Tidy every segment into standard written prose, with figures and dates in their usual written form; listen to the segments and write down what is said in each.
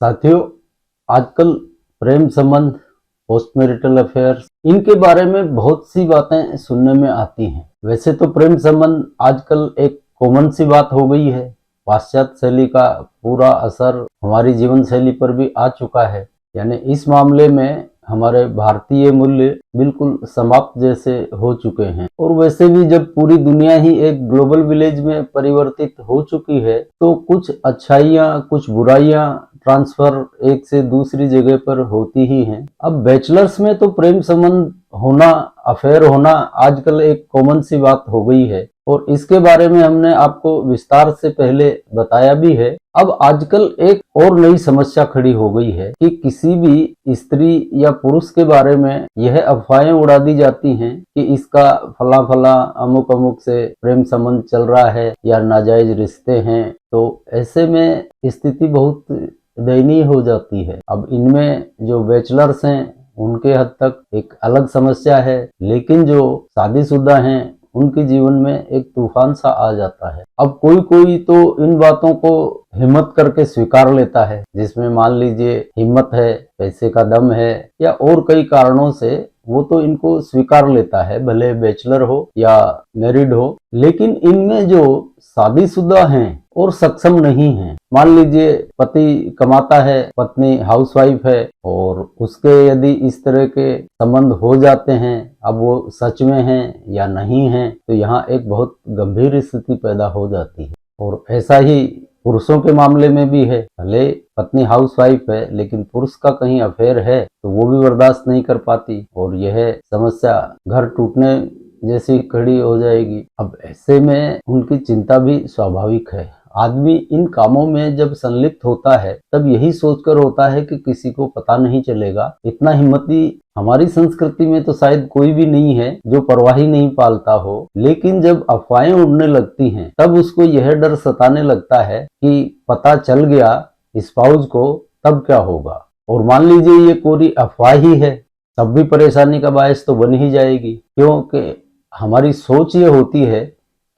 साथियों, आजकल प्रेम संबंध, पोस्ट मैरिटल अफेयर्स, इनके बारे में बहुत सी बातें सुनने में आती हैं। वैसे तो प्रेम संबंध आजकल एक कॉमन सी बात हो गई है। पाश्चात्य शैली का पूरा असर हमारी जीवन शैली पर भी आ चुका है। यानी इस मामले में हमारे भारतीय मूल्य बिल्कुल समाप्त जैसे हो चुके हैं। और वैसे भी जब पूरी दुनिया ही एक ग्लोबल विलेज में परिवर्तित हो चुकी है, तो कुछ अच्छाइयाँ, कुछ बुराइयाँ ट्रांसफर एक से दूसरी जगह पर होती ही हैं। अब बैचलर्स में तो प्रेम संबंध होना, अफेयर होना आजकल एक कॉमन सी बात हो गई है और इसके बारे में हमने आपको विस्तार से पहले बताया भी है। अब आजकल एक और नई समस्या खड़ी हो गई है कि किसी भी स्त्री या पुरुष के बारे में यह अफवाहें उड़ा दी जाती हैं कि इसका फला फला अमुक अमुक से प्रेम संबंध चल रहा है या नाजायज रिश्ते हैं। तो ऐसे में स्थिति बहुत दयनीय हो जाती है। अब इनमें जो बैचलर्स हैं उनके हद तक एक अलग समस्या है, लेकिन जो शादीशुदा हैं उनके जीवन में एक तूफान सा आ जाता है। अब कोई कोई तो इन बातों को हिम्मत करके स्वीकार लेता है, जिसमें मान लीजिए हिम्मत है, पैसे का दम है या और कई कारणों से वो तो इनको स्वीकार लेता है, भले बैचलर हो या मैरिड हो। लेकिन इनमें जो शादीशुदा हैं और सक्षम नहीं हैं, मान लीजिए पति कमाता है, पत्नी हाउसवाइफ है और उसके यदि इस तरह के संबंध हो जाते हैं, अब वो सच में हैं या नहीं हैं, तो यहाँ एक बहुत गंभीर स्थिति पैदा हो जाती है। और ऐसा ही पुरुषों के मामले में भी है। भले पत्नी हाउसवाइफ है लेकिन पुरुष का कहीं अफेयर है तो वो भी बर्दाश्त नहीं कर पाती और यह समस्या घर टूटने जैसी खड़ी हो जाएगी। अब ऐसे में उनकी चिंता भी स्वाभाविक है। आदमी इन कामों में जब संलिप्त होता है तब यही सोचकर होता है कि किसी को पता नहीं चलेगा। इतना हिम्मती हमारी संस्कृति में तो शायद कोई भी नहीं है जो परवाह ही नहीं पालता हो। लेकिन जब अफवाहें उड़ने लगती हैं तब उसको यह डर सताने लगता है कि पता चल गया स्पाउस को तब क्या होगा। और मान लीजिए ये कोरी अफवाह ही है, तब भी परेशानी का बायस तो बन ही जाएगी, क्योंकि हमारी सोच ये होती है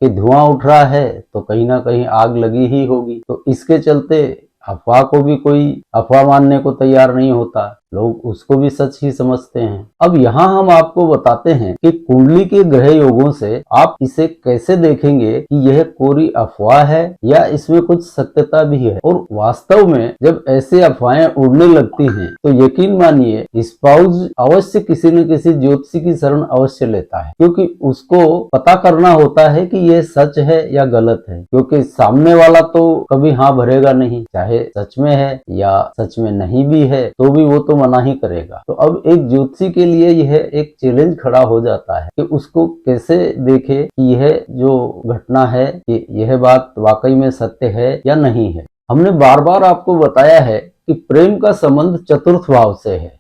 कि धुआं उठ रहा है तो कहीं ना कहीं आग लगी ही होगी। तो इसके चलते अफवाह को भी कोई अफवाह मानने को तैयार नहीं होता, लोग उसको भी सच ही समझते हैं। अब यहाँ हम आपको बताते हैं कि कुंडली के ग्रह योगों से आप इसे कैसे देखेंगे कि यह कोरी अफवाह है या इसमें कुछ सत्यता भी है। और वास्तव में जब ऐसे अफवाहें उड़ने लगती हैं तो यकीन मानिए स्पाउस अवश्य किसी न किसी ज्योतिषी की शरण अवश्य लेता है, क्योंकि उसको पता करना होता है कि यह सच है या गलत है। क्योंकि सामने वाला तो कभी हाँ भरेगा नहीं, चाहे सच में है या सच में नहीं भी है तो भी वो तो मना ही करेगा। तो अब एक ज्योतिषी के लिए यह एक चैलेंज खड़ा हो जाता है कि उसको कैसे देखे कि यह जो घटना है कि यह बात वाकई में सत्य है या नहीं है। हमने बार बार आपको बताया है कि प्रेम का संबंध चतुर्थ भाव से है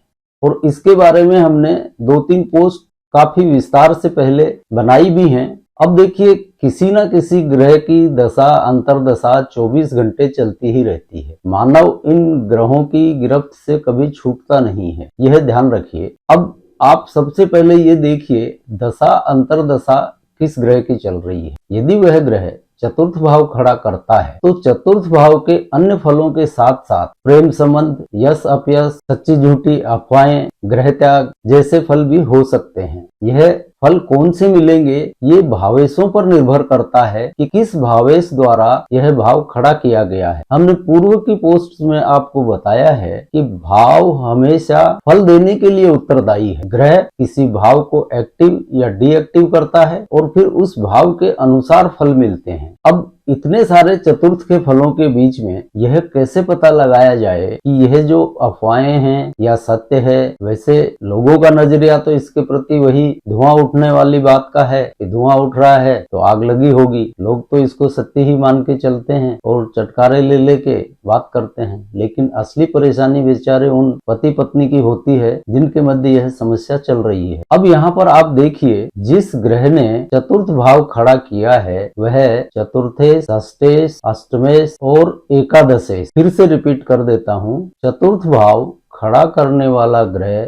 और इसके बारे में हमने 2-3 पोस्ट काफी विस्तार से पहले बनाई भी हैं। अब देखिए, किसी न किसी ग्रह की दशा अंतरदशा 24 घंटे चलती ही रहती है। मानव इन ग्रहों की गिरफ्त से कभी छूटता नहीं है, यह ध्यान रखिए। अब आप सबसे पहले ये देखिए दशा अंतरदशा किस ग्रह की चल रही है। यदि वह ग्रह चतुर्थ भाव खड़ा करता है तो चतुर्थ भाव के अन्य फलों के साथ साथ प्रेम संबंध, यश अपयश, सच्ची झूठी अफवाहें, ग्रह त्याग जैसे फल भी हो सकते हैं। यह फल कौन से मिलेंगे ये भावेशों पर निर्भर करता है कि किस भावेश द्वारा यह भाव खड़ा किया गया है। हमने पूर्व की पोस्ट में आपको बताया है कि भाव हमेशा फल देने के लिए उत्तरदायी है। ग्रह किसी भाव को एक्टिव या डीएक्टिव करता है और फिर उस भाव के अनुसार फल मिलते हैं। अब इतने सारे चतुर्थ के फलों के बीच में यह कैसे पता लगाया जाए कि यह जो अफवाहें हैं या सत्य है। वैसे लोगों का नजरिया तो इसके प्रति वही धुआं उठने वाली बात का है कि धुआं उठ रहा है तो आग लगी होगी। लोग तो इसको सत्य ही मान के चलते हैं और चटकारे ले लेके बात करते हैं। लेकिन असली परेशानी बेचारे उन पति पत्नी की होती है जिनके मध्य यह समस्या चल रही है। अब यहाँ पर आप देखिए, जिस ग्रह ने चतुर्थ भाव खड़ा किया है वह चतुर्थे, षष्ठेश, अष्टमेश और एकादशेश, फिर से रिपीट कर देता हूँ, चतुर्थ भाव खड़ा करने वाला ग्रह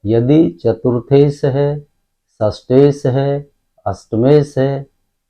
यदि चतुर्थेश है, षष्ठेश है, अष्टमेश है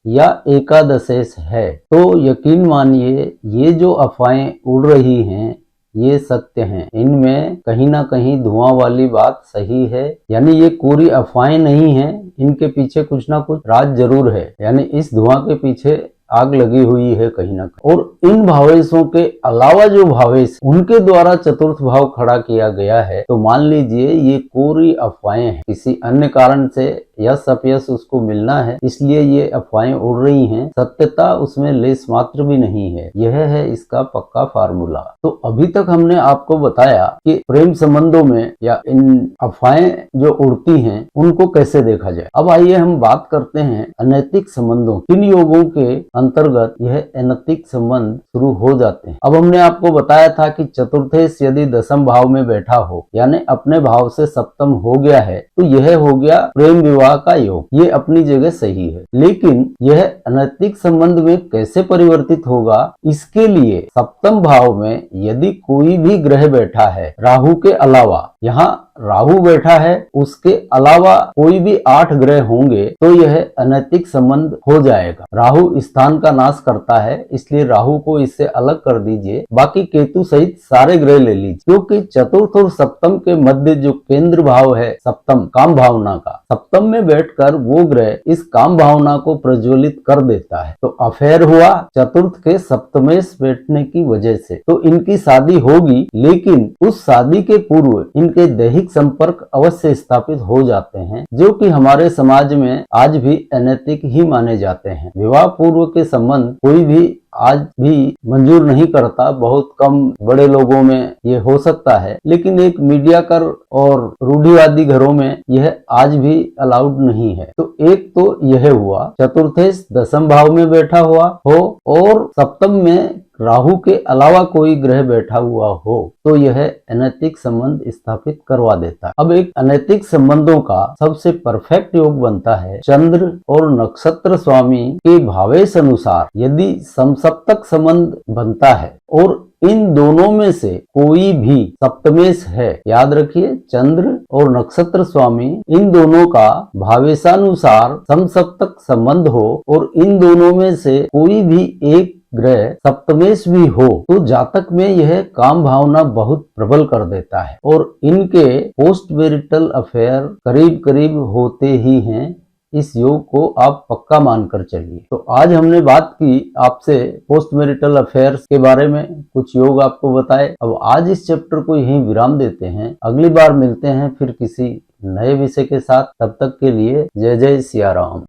या एकादशेश है तो यकीन मानिए ये जो अफवाहें उड़ रही हैं ये सत्य हैं। इनमें कहीं ना कहीं धुआं वाली बात सही है, यानी ये पूरी अफवाहें नहीं है, इनके पीछे कुछ ना कुछ राज जरूर है, यानी इस धुआं के पीछे आग लगी हुई है कहीं ना कहीं। और इन भावेशों के अलावा जो भावेश उनके द्वारा चतुर्थ भाव खड़ा किया गया है, तो मान लीजिए ये पूरी अफवाहें हैं, किसी अन्य कारण से यश अपयश उसको मिलना है, इसलिए ये अफवाहें उड़ रही हैं, सत्यता उसमें लेस मात्र भी नहीं है। यह है इसका पक्का फार्मूला। तो अभी तक हमने आपको बताया कि प्रेम संबंधों में या इन अफवाहें जो उड़ती हैं उनको कैसे देखा जाए। अब आइए हम बात करते हैं अनैतिक संबंधों। किन योगों के अंतर्गत यह अनैतिक संबंध शुरू हो जाते हैं। अब हमने आपको बताया था कि चतुर्थेश यदि दशम भाव में बैठा हो, यानी अपने भाव से सप्तम हो गया है, तो यह हो गया प्रेम विवाह का योग। ये अपनी जगह सही है, लेकिन यह अनैतिक संबंध में कैसे परिवर्तित होगा, इसके लिए सप्तम भाव में यदि कोई भी ग्रह बैठा है राहु के अलावा, यहाँ राहु बैठा है, उसके अलावा कोई भी 8 ग्रह होंगे, तो यह अनैतिक संबंध हो जाएगा। राहु स्थान का नाश करता है, इसलिए राहु को इससे अलग कर दीजिए, बाकी केतु सहित सारे ग्रह ले लीजिए, क्योंकि चतुर्थ और सप्तम के मध्य जो केंद्र भाव है सप्तम काम भावना का, सप्तम में बैठकर वो ग्रह इस काम भावना को प्रज्वलित कर देता है। तो अफेयर हुआ चतुर्थ के सप्तमेश बैठने की वजह से, तो इनकी शादी होगी, लेकिन उस शादी के पूर्व इनके दैहिक संपर्क अवश्य स्थापित हो जाते हैं, जो कि हमारे समाज में आज भी अनैतिक ही माने जाते हैं। विवाह पूर्व के संबंध कोई भी आज भी मंजूर नहीं करता, बहुत कम बड़े लोगों में ये हो सकता है, लेकिन एक मीडिया कर और रूढ़िवादी घरों में यह आज भी अलाउड नहीं है। तो एक तो यह हुआ चतुर्थेश दशम भाव में बैठा हुआ हो और सप्तम में राहु के अलावा कोई ग्रह बैठा हुआ हो, तो यह अनैतिक संबंध स्थापित करवा देता है। अब एक अनैतिक संबंधों का सबसे परफेक्ट योग बनता है चंद्र और नक्षत्र स्वामी के भावेश अनुसार यदि समसप्तक संबंध बनता है और इन दोनों में से कोई भी सप्तमेश है। याद रखिए, चंद्र और नक्षत्र स्वामी इन दोनों का भावेशानुसार समसप्तक संबंध हो और इन दोनों में से कोई भी एक ग्रह सप्तमेश भी हो, तो जातक में यह काम भावना बहुत प्रबल कर देता है और इनके पोस्ट मैरिटल अफेयर करीब करीब होते ही हैं। इस योग को आप पक्का मानकर चलिए। तो आज हमने बात की आपसे पोस्ट मैरिटल अफेयर्स के बारे में, कुछ योग आपको बताए। अब आज इस चैप्टर को यहीं विराम देते हैं, अगली बार मिलते हैं फिर किसी नए विषय के साथ। तब तक के लिए जय जय सिया राम।